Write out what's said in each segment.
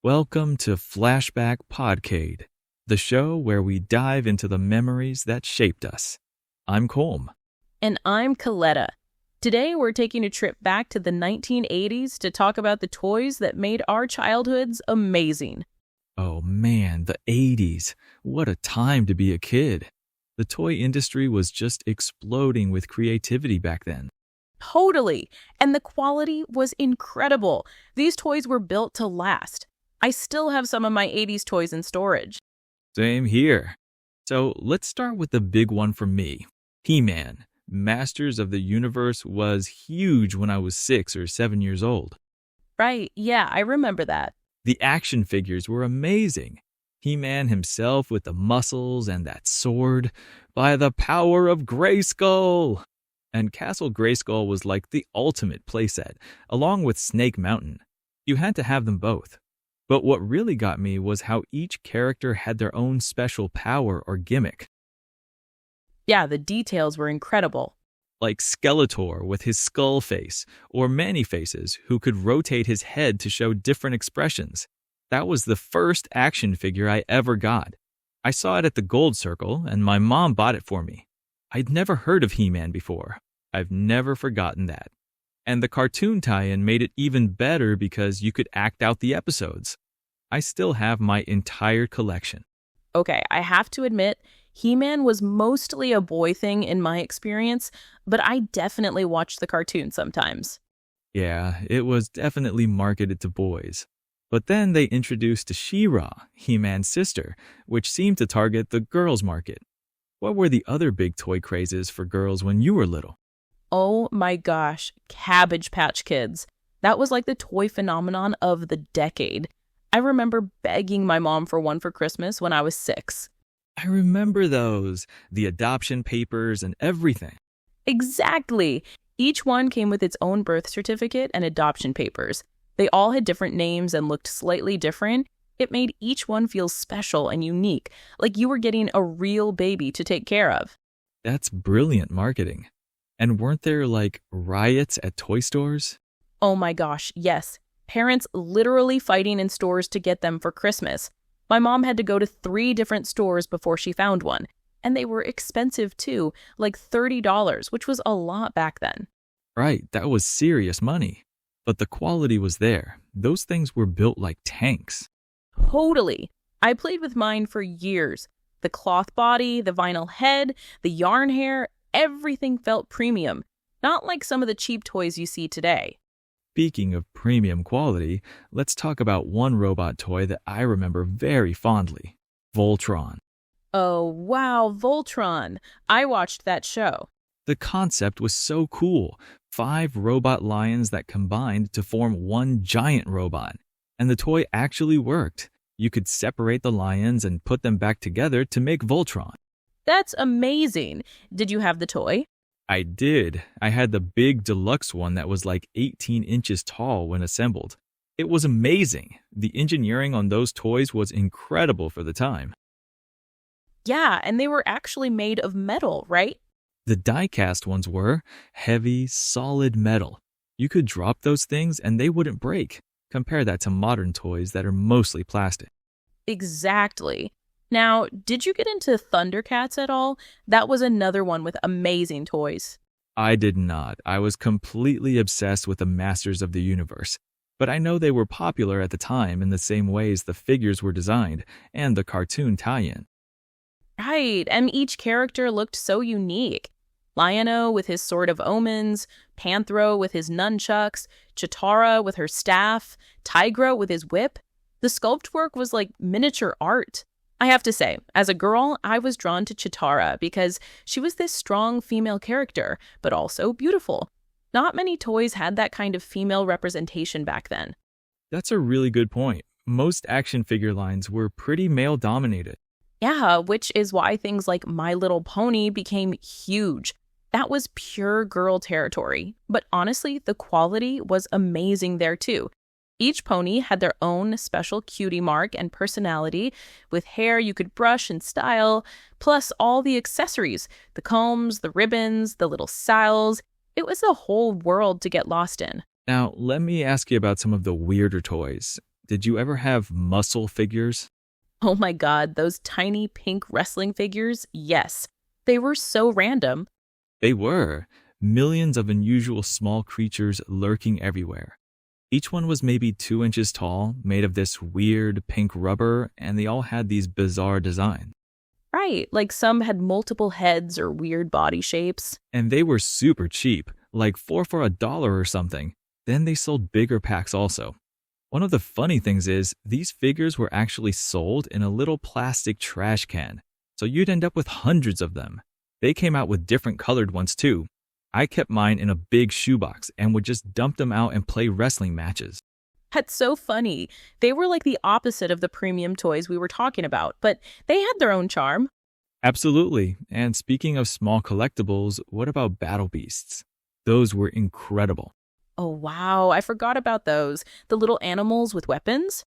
Welcome to Flashback Podcade, the show where we dive into the memories that shaped us. I'm Kolm. And I'm Koletta. Today we're taking a trip back to the 1980s to talk about the toys that made our childhoods amazing. Oh man, the 80s. What a time to be a kid. The toy industry was just exploding with creativity back then. Totally. And the quality was incredible. These toys were built to last. I still have some of my 80s toys in storage. Same here. So let's start with the big one for me. He-Man, Masters of the Universe, was huge when I was 6 or 7 years old. Right, yeah, I remember that. The action figures were amazing. He-Man himself with the muscles and that sword. By the power of Grayskull! And Castle Grayskull was like the ultimate playset, along with Snake Mountain. You had to have them both. But what really got me was how each character had their own special power or gimmick. Yeah, the details were incredible. Like Skeletor with his skull face, or Many-Faces, who could rotate his head to show different expressions. That was the first action figure I ever got. I saw it at the Gold Circle, and my mom bought it for me. I'd never heard of He-Man before. I've never forgotten that. And the cartoon tie-in made it even better because you could act out the episodes. I still have my entire collection. Okay, I have to admit, He-Man was mostly a boy thing in my experience, but I definitely watched the cartoon sometimes. Yeah, it was definitely marketed to boys. But then they introduced She-Ra, He-Man's sister, which seemed to target the girls' market. What were the other big toy crazes for girls when you were little? Oh my gosh, Cabbage Patch Kids. That was like the toy phenomenon of the decade. I remember begging my mom for one for Christmas when I was 6. I remember those, the adoption papers and everything. Exactly. Each one came with its own birth certificate and adoption papers. They all had different names and looked slightly different. It made each one feel special and unique, like you were getting a real baby to take care of. That's brilliant marketing. And weren't there, like, riots at toy stores? Oh my gosh, yes. Parents literally fighting in stores to get them for Christmas. My mom had to go to 3 different stores before she found one. And they were expensive too, like $30, which was a lot back then. Right, that was serious money. But the quality was there. Those things were built like tanks. Totally. I played with mine for years. The cloth body, the vinyl head, the yarn hair, everything felt premium, not like some of the cheap toys you see today. Speaking of premium quality, let's talk about one robot toy that I remember very fondly, Voltron. Oh, wow, Voltron. I watched that show. The concept was so cool. 5 robot lions that combined to form one giant robot. And the toy actually worked. You could separate the lions and put them back together to make Voltron. That's amazing. Did you have the toy? I did. I had the big deluxe one that was like 18 inches tall when assembled. It was amazing. The engineering on those toys was incredible for the time. Yeah, and they were actually made of metal, right? The die-cast ones were heavy, solid metal. You could drop those things and they wouldn't break. Compare that to modern toys that are mostly plastic. Exactly. Now, did you get into ThunderCats at all? That was another one with amazing toys. I did not. I was completely obsessed with the Masters of the Universe. But I know they were popular at the time in the same ways the figures were designed and the cartoon tie-in. Right, and each character looked so unique. Lion-O with his Sword of Omens, Panthro with his nunchucks, Chitara with her staff, Tigro with his whip. The sculpt work was like miniature art. I have to say, as a girl, I was drawn to Chitara because she was this strong female character, but also beautiful. Not many toys had that kind of female representation back then. That's a really good point. Most action figure lines were pretty male-dominated. Yeah, which is why things like My Little Pony became huge. That was pure girl territory. But honestly, the quality was amazing there too. Each pony had their own special cutie mark and personality, with hair you could brush and style, plus all the accessories, the combs, the ribbons, the little styles. It was a whole world to get lost in. Now, let me ask you about some of the weirder toys. Did you ever have muscle figures? Oh my god, those tiny pink wrestling figures? Yes. They were so random. They were. Millions of unusual small creatures lurking everywhere. Each one was maybe 2 inches tall, made of this weird pink rubber, and they all had these bizarre designs. Right, like some had multiple heads or weird body shapes. And they were super cheap, like 4 for $1 or something. Then they sold bigger packs also. One of the funny things is, these figures were actually sold in a little plastic trash can, so you'd end up with hundreds of them. They came out with different colored ones too. I kept mine in a big shoebox and would just dump them out and play wrestling matches. That's so funny. They were like the opposite of the premium toys we were talking about, but they had their own charm. Absolutely. And speaking of small collectibles, what about battle beasts? Those were incredible. Oh wow, I forgot about those. The little animals with weapons?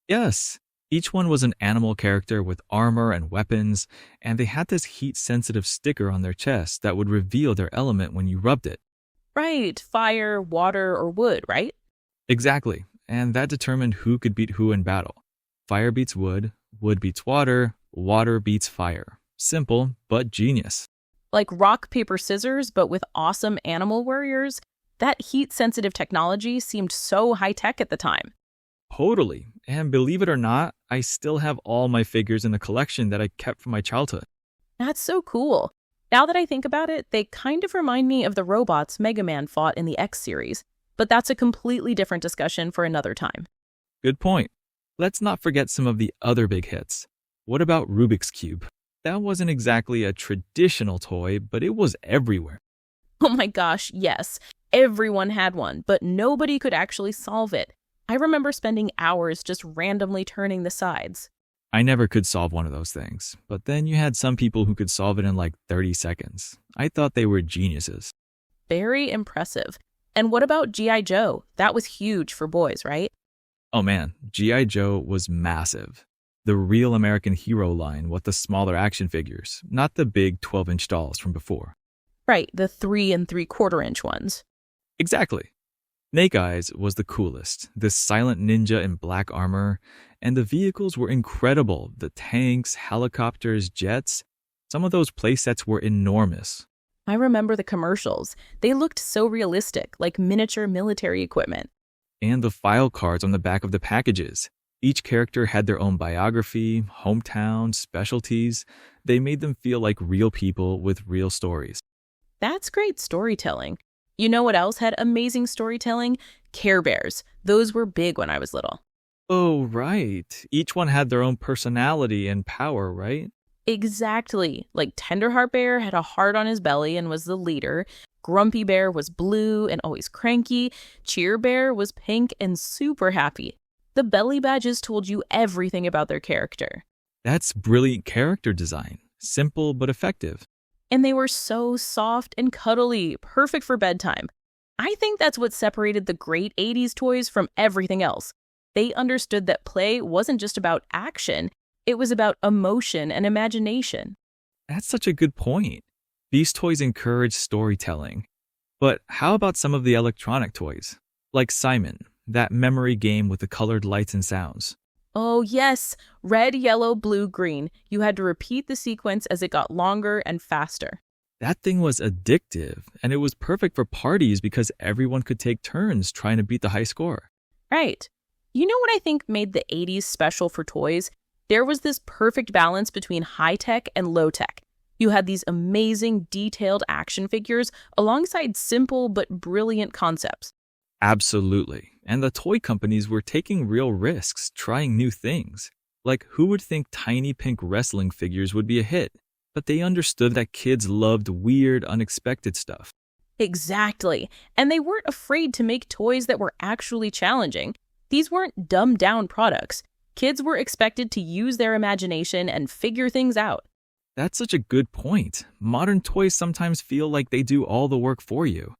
Yes, each one was an animal character with armor and weapons, and they had this heat-sensitive sticker on their chest that would reveal their element when you rubbed it. Right, fire, water, or wood, right? Exactly, and that determined who could beat who in battle. Fire beats wood, wood beats water, water beats fire. Simple, but genius. Like rock, paper, scissors, but with awesome animal warriors? That heat-sensitive technology seemed so high-tech at the time. Totally, and believe it or not, I still have all my figures in a collection that I kept from my childhood. That's so cool. Now that I think about it, they kind of remind me of the robots Mega Man fought in the X series, but that's a completely different discussion for another time. Good point. Let's not forget some of the other big hits. What about Rubik's Cube? That wasn't exactly a traditional toy, but it was everywhere. Oh my gosh, yes. Everyone had one, but nobody could actually solve it. I remember spending hours just randomly turning the sides. I never could solve one of those things, but then you had some people who could solve it in like 30 seconds. I thought they were geniuses. Very impressive. And what about G.I. Joe? That was huge for boys, right? Oh man, G.I. Joe was massive. The real American hero line with the smaller action figures, not the big 12-inch dolls from before. Right, the 3 3/4-inch ones. Exactly. Snake Eyes was the coolest, this silent ninja in black armor, and the vehicles were incredible. The tanks, helicopters, jets. Some of those playsets were enormous. I remember the commercials. They looked so realistic, like miniature military equipment. And the file cards on the back of the packages. Each character had their own biography, hometown, specialties. They made them feel like real people with real stories. That's great storytelling. You know what else had amazing storytelling? Care Bears. Those were big when I was little. Oh, right. Each one had their own personality and power, right? Exactly. Like Tenderheart Bear had a heart on his belly and was the leader. Grumpy Bear was blue and always cranky. Cheer Bear was pink and super happy. The belly badges told you everything about their character. That's brilliant character design. Simple but effective. And they were so soft and cuddly, perfect for bedtime. I think that's what separated the great 80s toys from everything else. They understood that play wasn't just about action, it was about emotion and imagination. That's such a good point. These toys encourage storytelling. But how about some of the electronic toys? Like Simon, that memory game with the colored lights and sounds. Oh yes, red, yellow, blue, green. You had to repeat the sequence as it got longer and faster. That thing was addictive, and it was perfect for parties because everyone could take turns trying to beat the high score. Right. You know what I think made the 80s special for toys? There was this perfect balance between high-tech and low-tech. You had these amazing, detailed action figures alongside simple but brilliant concepts. Absolutely. And the toy companies were taking real risks, trying new things. Like, who would think tiny pink wrestling figures would be a hit? But they understood that kids loved weird, unexpected stuff. Exactly. And they weren't afraid to make toys that were actually challenging. These weren't dumbed-down products. Kids were expected to use their imagination and figure things out. That's such a good point. Modern toys sometimes feel like they do all the work for you.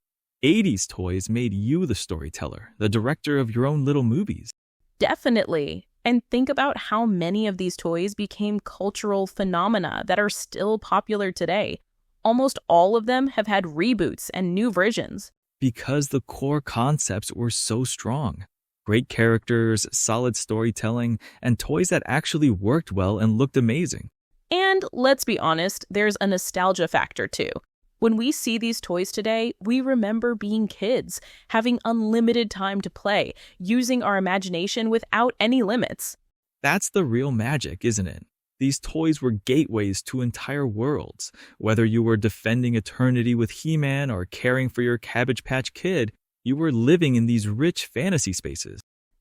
80s toys made you the storyteller, the director of your own little movies. Definitely. And think about how many of these toys became cultural phenomena that are still popular today. Almost all of them have had reboots and new versions. Because the core concepts were so strong. Great characters, solid storytelling, and toys that actually worked well and looked amazing. And let's be honest, there's a nostalgia factor too. When we see these toys today, we remember being kids, having unlimited time to play, using our imagination without any limits. That's the real magic, isn't it? These toys were gateways to entire worlds. Whether you were defending eternity with He-Man or caring for your Cabbage Patch Kid, you were living in these rich fantasy spaces.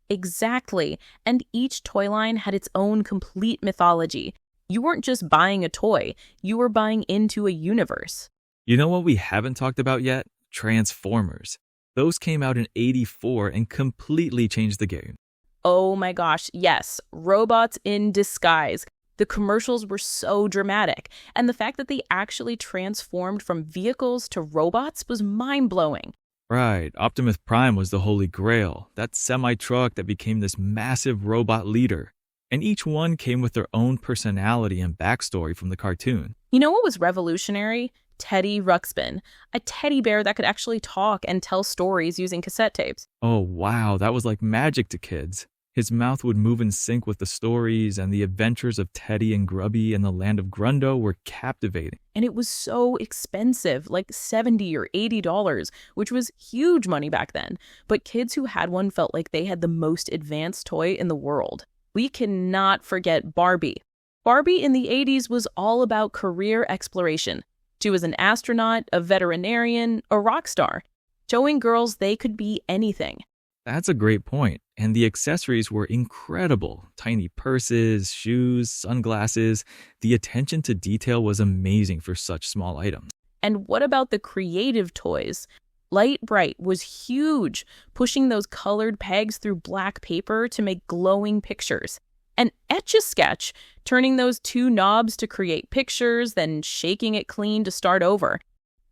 Exactly. And each toy line had its own complete mythology. You weren't just buying a toy, you were buying into a universe. You know what we haven't talked about yet? Transformers. Those came out in '84 and completely changed the game. Oh my gosh, yes, robots in disguise. The commercials were so dramatic, and the fact that they actually transformed from vehicles to robots was mind-blowing. Right, Optimus Prime was the holy grail, that semi-truck that became this massive robot leader. And each one came with their own personality and backstory from the cartoon. You know what was revolutionary? Teddy Ruxpin, a teddy bear that could actually talk and tell stories using cassette tapes. Oh wow, that was like magic to kids. His mouth would move in sync with the stories, and the adventures of Teddy and Grubby in the land of Grundo were captivating. And it was so expensive, like $70 or $80, which was huge money back then. But kids who had one felt like they had the most advanced toy in the world. We cannot forget Barbie. Barbie in the 80s was all about career exploration. She was an astronaut, a veterinarian, a rock star, showing girls they could be anything. That's a great point. And the accessories were incredible. Tiny purses, shoes, sunglasses. The attention to detail was amazing for such small items. And what about the creative toys? Light Bright was huge, pushing those colored pegs through black paper to make glowing pictures. And Etch-a-Sketch, turning those two knobs to create pictures, then shaking it clean to start over.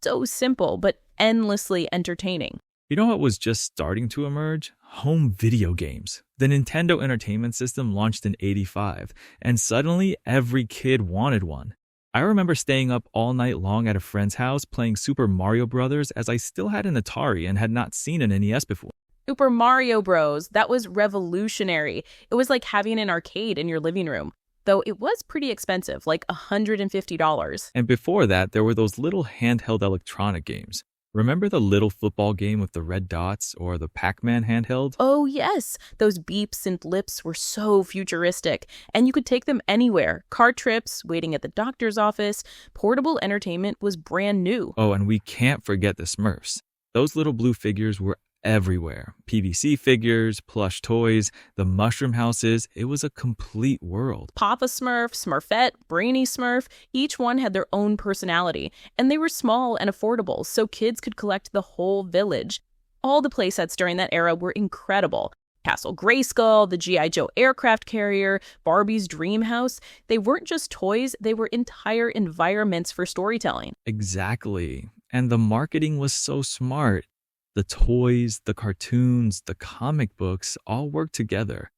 So simple, but endlessly entertaining. You know what was just starting to emerge? Home video games. The Nintendo Entertainment System launched in '85, and suddenly every kid wanted one. I remember staying up all night long at a friend's house playing Super Mario Bros. As I still had an Atari and had not seen an NES before. Super Mario Bros. That was revolutionary. It was like having an arcade in your living room. Though it was pretty expensive, like $150. And before that, there were those little handheld electronic games. Remember the little football game with the red dots or the Pac-Man handheld? Oh yes, those beeps and blips were so futuristic, and you could take them anywhere. Car trips, waiting at the doctor's office, portable entertainment was brand new. Oh, and we can't forget the Smurfs. Those little blue figures were everywhere. PVC figures, plush toys, the mushroom houses. It was a complete world. Papa Smurf, Smurfette, Brainy Smurf, each one had their own personality, and they were small and affordable, so kids could collect the whole village. All the playsets during that era were incredible. Castle Grayskull, the G.I. Joe aircraft carrier, Barbie's dream house. They weren't just toys, they were entire environments for storytelling. Exactly. And the marketing was so smart. The toys, the cartoons, the comic books all worked together.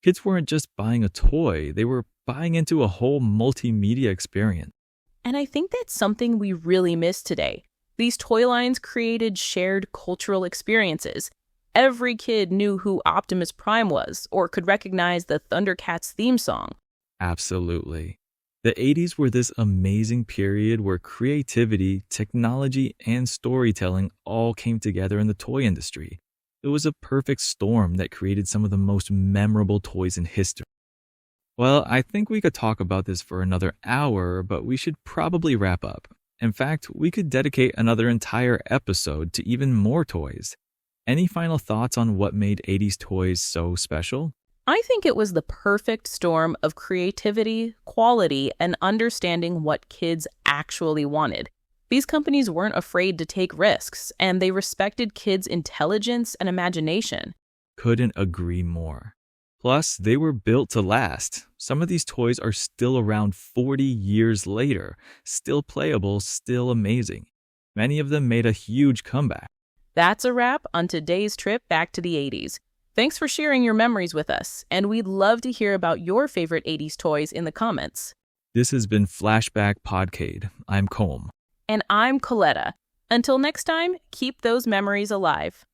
Kids weren't just buying a toy, they were buying into a whole multimedia experience. And I think that's something we really miss today. These toy lines created shared cultural experiences. Every kid knew who Optimus Prime was or could recognize the ThunderCats theme song. Absolutely. The 80s were this amazing period where creativity, technology, and storytelling all came together in the toy industry. It was a perfect storm that created some of the most memorable toys in history. Well, I think we could talk about this for another hour, but we should probably wrap up. In fact, we could dedicate another entire episode to even more toys. Any final thoughts on what made 80s toys so special? I think it was the perfect storm of creativity, quality, and understanding what kids actually wanted. These companies weren't afraid to take risks, and they respected kids' intelligence and imagination. Couldn't agree more. Plus, they were built to last. Some of these toys are still around 40 years later, still playable, still amazing. Many of them made a huge comeback. That's a wrap on today's trip back to the 80s. Thanks for sharing your memories with us, and we'd love to hear about your favorite 80s toys in the comments. This has been Flashback Podcade. I'm Kolm. And I'm Koletta. Until next time, keep those memories alive.